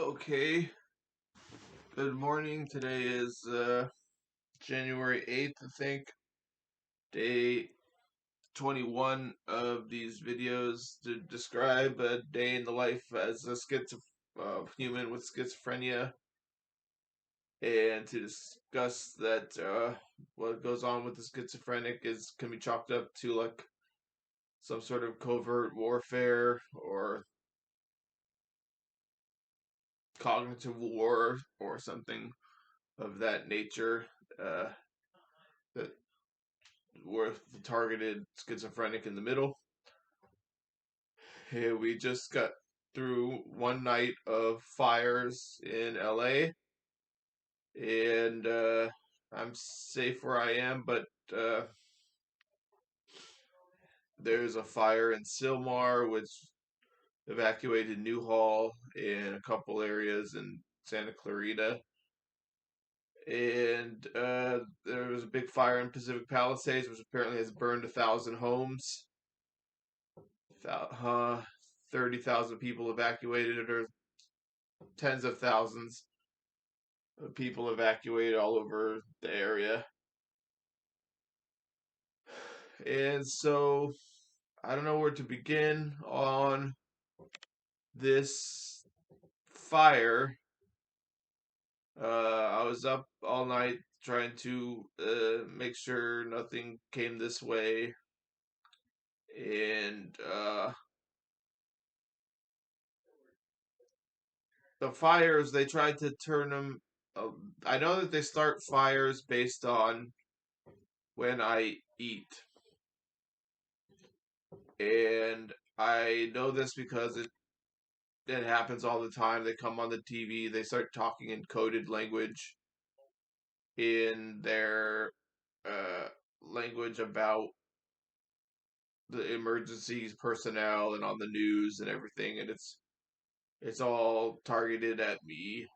Okay, good morning. Today is January 8th, I think. Day 21 of these videos to describe a day in the life as a human with schizophrenia and to discuss that what goes on with the schizophrenic can be chalked up to like some sort of covert warfare or cognitive war or something of that nature. Uh, that with the targeted schizophrenic in the middle. Hey, we just got through one night of fires in LA, and I'm safe where I am, but uh, there's a fire in Sylmar, which evacuated Newhall and a couple areas in Santa Clarita. And there was a big fire in Pacific Palisades, which apparently has burned 1,000 homes. 30,000 people evacuated, or tens of thousands of people evacuated all over the area. And so I don't know where to begin on this fire. I was up all night trying to make sure nothing came this way. And the fires, they tried to turn them. I know that they start fires based on when I eat. And I know this because it happens all the time. They come on the TV, they start talking in coded language in their uh, language about the emergencies personnel and on the news and everything, and it's all targeted at me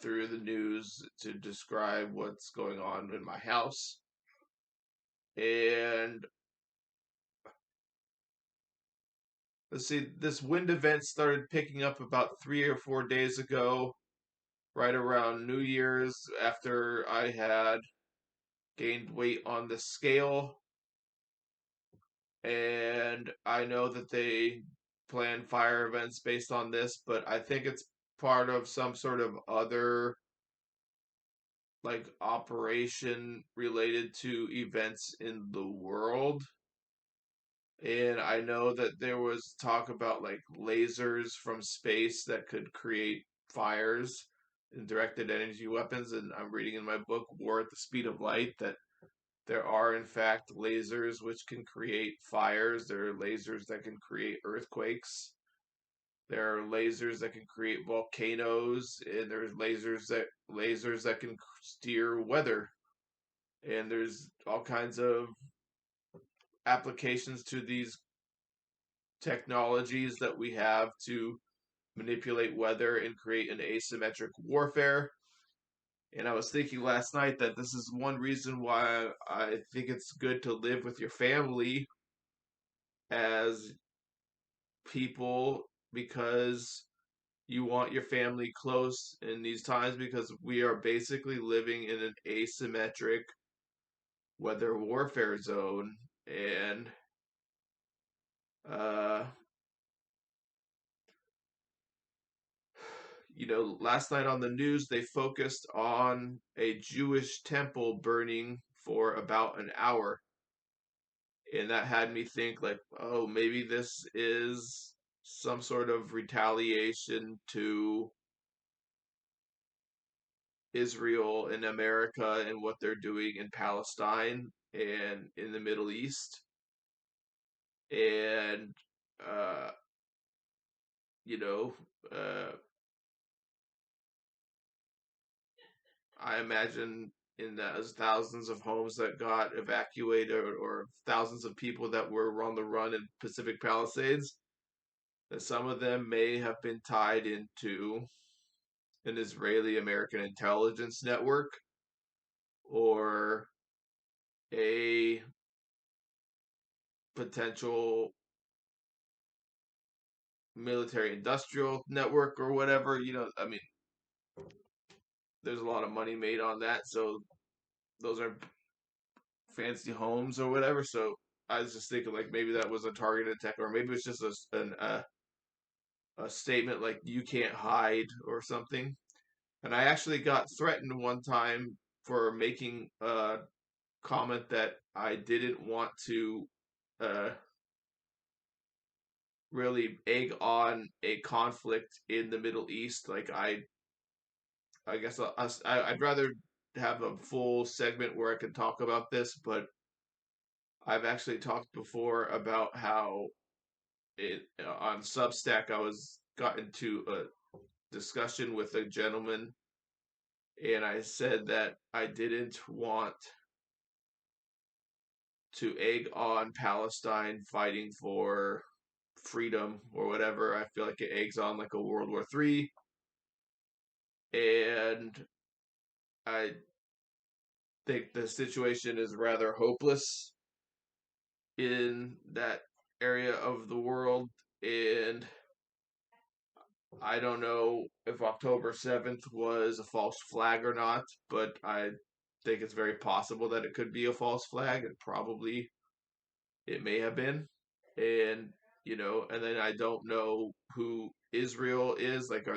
through the news to describe what's going on in my house. And let's see, this wind event started picking up about 3 or 4 days ago, right around New Year's, after I had gained weight on the scale. And I know that they plan fire events based on this, but I think it's part of some sort of other like operation related to events in the world. And I know that there was talk about like lasers from space that could create fires and directed energy weapons. And I'm reading in my book, War at the Speed of Light, that there are, in fact, lasers which can create fires. There are lasers that can create earthquakes. There are lasers that can create volcanoes, and there's lasers that can steer weather. And there's all kinds of applications to these technologies that we have to manipulate weather and create an asymmetric warfare. And I was thinking last night that this is one reason why I think it's good to live with your family as people, because you want your family close in these times, because we are basically living in an asymmetric weather warfare zone. And uh last night on the news they focused on a Jewish temple burning for about an hour, and that had me think like, oh, maybe this is some sort of retaliation to Israel and America and what they're doing in Palestine and in the Middle East. And uh you know uh I imagine in those thousands of homes that got evacuated, or thousands of people that were on the run in Pacific Palisades, that some of them may have been tied into an Israeli American intelligence network or a potential military industrial network or whatever. I mean, there's a lot of money made on that, so those are fancy homes or whatever. So I was just thinking like maybe that was a targeted attack, or maybe it's just a statement like you can't hide or something. And I actually got threatened one time for making a comment that I didn't want to uh, really egg on a conflict in the Middle East. Like I guess I'd rather have a full segment where I can talk about this, but I've actually talked before about how on Substack I was got into a discussion with a gentleman, and I said that I didn't want to egg on Palestine fighting for freedom or whatever. I feel like it eggs on like a World War III, and I think the situation is rather hopeless in that area of the world. And I don't know if October 7th was a false flag or not, but I think it's very possible that it could be a false flag. It may have been. And, and then I don't know who Israel is. Like,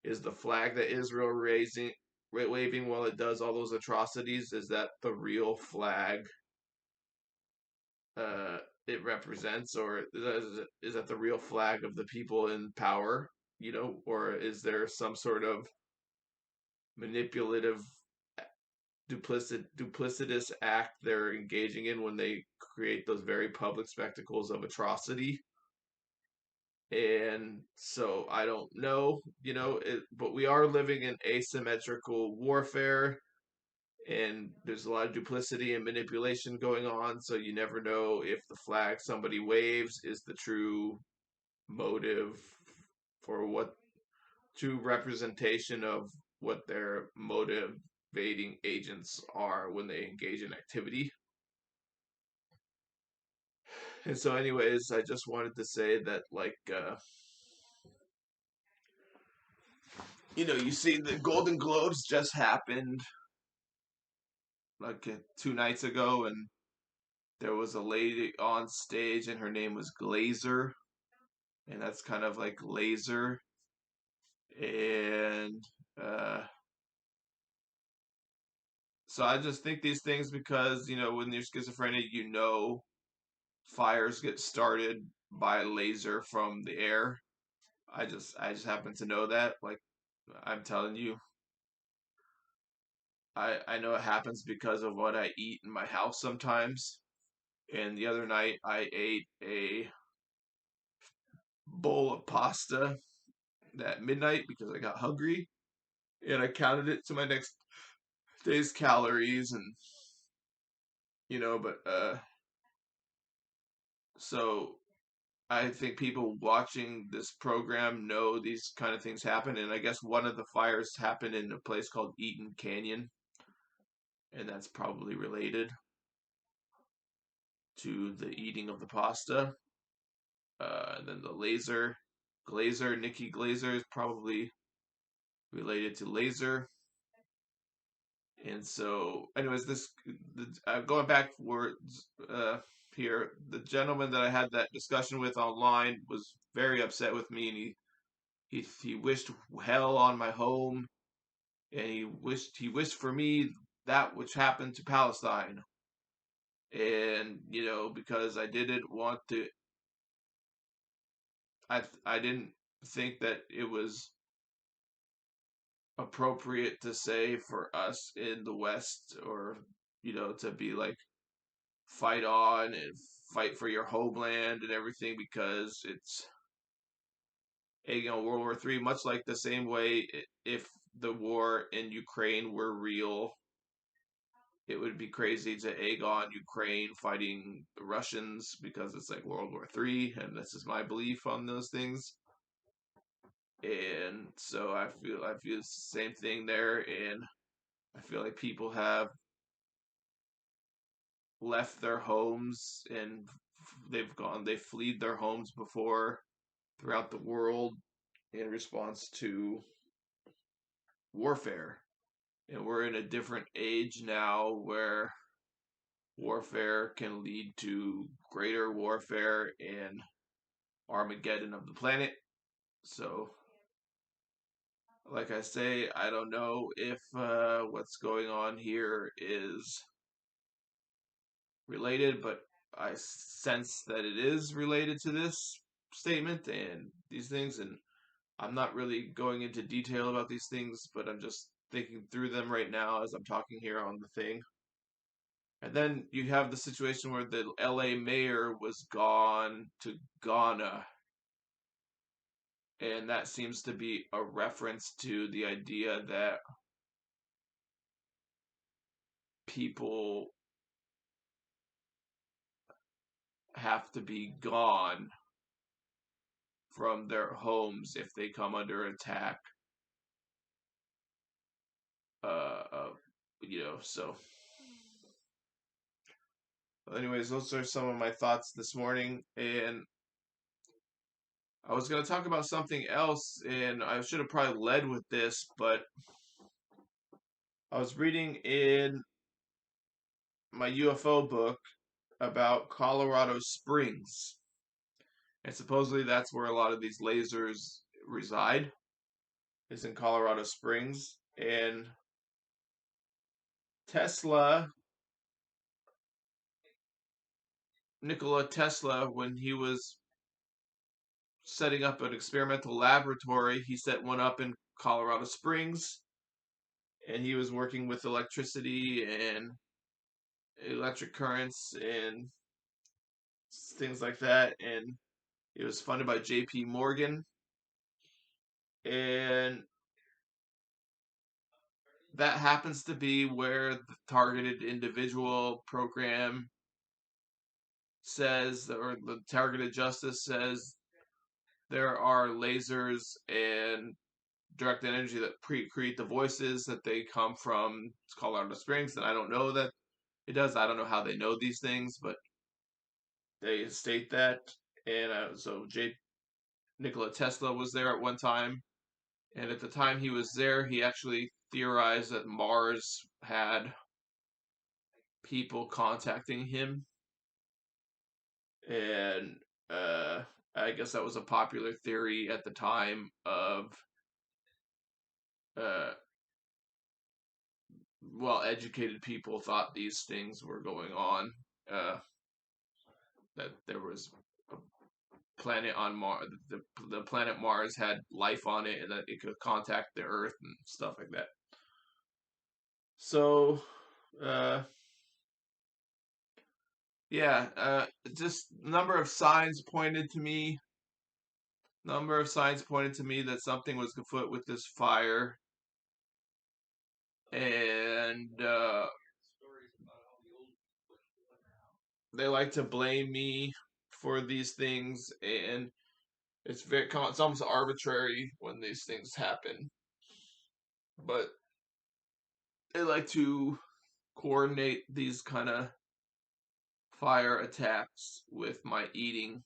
is the flag that Israel waving while it does all those atrocities, is that the real flag uh, it represents, or is that the real flag of the people in power? Or is there some sort of manipulative, duplicitous act they're engaging in when they create those very public spectacles of atrocity? And so I don't know, but we are living in asymmetrical warfare, and there's a lot of duplicity and manipulation going on, so you never know if the flag somebody waves is the true motive for what true representation of what their motivating agents are when they engage in activity. And so anyways, I just wanted to say that like you see the Golden Globes just happened like 2 nights ago, and there was a lady on stage and her name was Glazer, and that's kind of like laser. And uh, so I just think these things because, when you're schizophrenic, fires get started by laser from the air. I just happen to know that. Like I'm telling you, I know it happens because of what I eat in my house sometimes. And the other night I ate a bowl of pasta at midnight because I got hungry, and I counted it to my next day's calories, and but so I think people watching this program know these kind of things happen, and I guess one of the fires happened in a place called Eaton Canyon, and that's probably related to the eating of the pasta. And then the Nikki Glazer is probably related to laser. And so, anyways, going backwards here, the gentleman that I had that discussion with online was very upset with me, and he wished hell on my home, and he wished for me that which happened to Palestine. And because I didn't want to, I didn't think that it was appropriate to say for us in the West, or to be like fight on and fight for your homeland and everything, because it's World War III, much like the same way if the war in Ukraine were real, it would be crazy to egg on Ukraine fighting the Russians because it's like World War III, and this is my belief on those things. And so I feel the same thing there, and I feel like people have left their homes, and they've fled their homes before, throughout the world in response to warfare. And we're in a different age now where warfare can lead to greater warfare and Armageddon of the planet. So, like I say, I don't know if what's going on here is related, but I sense that it is related to this statement and these things. And I'm not really going into detail about these things, but I'm just thinking through them right now as I'm talking here on the thing. And then you have the situation where the LA mayor was gone to Ghana. And that seems to be a reference to the idea that people have to be gone from their homes if they come under attack. Uh, uh so anyways, those are some of my thoughts this morning, and I was going to talk about something else, and I should have probably led with this, but I was reading in my UFO book about Colorado Springs, and supposedly that's where a lot of these lasers reside, is in Colorado Springs. And Tesla, Nikola Tesla, when he was setting up an experimental laboratory, he set one up in Colorado Springs, and he was working with electricity and electric currents and things like that. And it was funded by J.P. Morgan. And that happens to be where the targeted individual program says, or the targeted justice says, there are lasers and direct energy that create the voices, that they come from Colorado Springs. And I don't know that it does. I don't know how they know these things, but they state that. And so Nikola Tesla was there at one time, and at the time he was there, he actually theorized that Mars had people contacting him, and I guess that was a popular theory at the time of uh, well-educated people thought these things were going on. That there was a planet on Mars, the planet Mars had life on it, and that it could contact the Earth and stuff like that. So, uh, yeah, just number of signs pointed to me. Number of signs pointed to me that something was afoot with this fire, and they like to blame me for these things, and it's almost arbitrary when these things happen, but they like to coordinate these kind of fire attacks with my eating,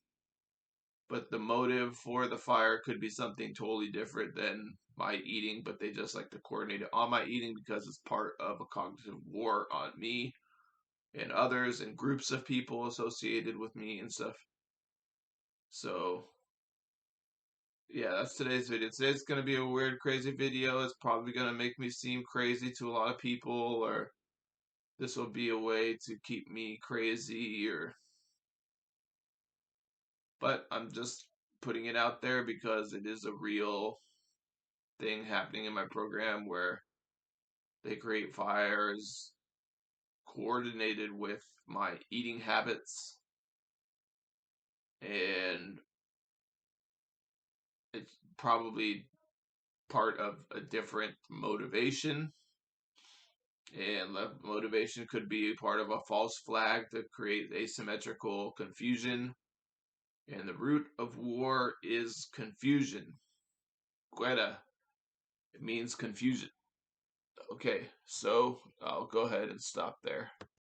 but the motive for the fire could be something totally different than my eating, but they just like to coordinate it on my eating because it's part of a cognitive war on me and others and groups of people associated with me and stuff. So, yeah, that's today's video. Today's going to be a weird, crazy video. It's probably going to make me seem crazy to a lot of people, or this will be a way to keep me crazy, or but I'm just putting it out there because it is a real thing happening in my program where they create fires coordinated with my eating habits, and it's probably part of a different motivation, and the motivation could be part of a false flag to create asymmetrical confusion, and the root of war is confusion. Guerra, it means confusion. Okay, so I'll go ahead and stop there.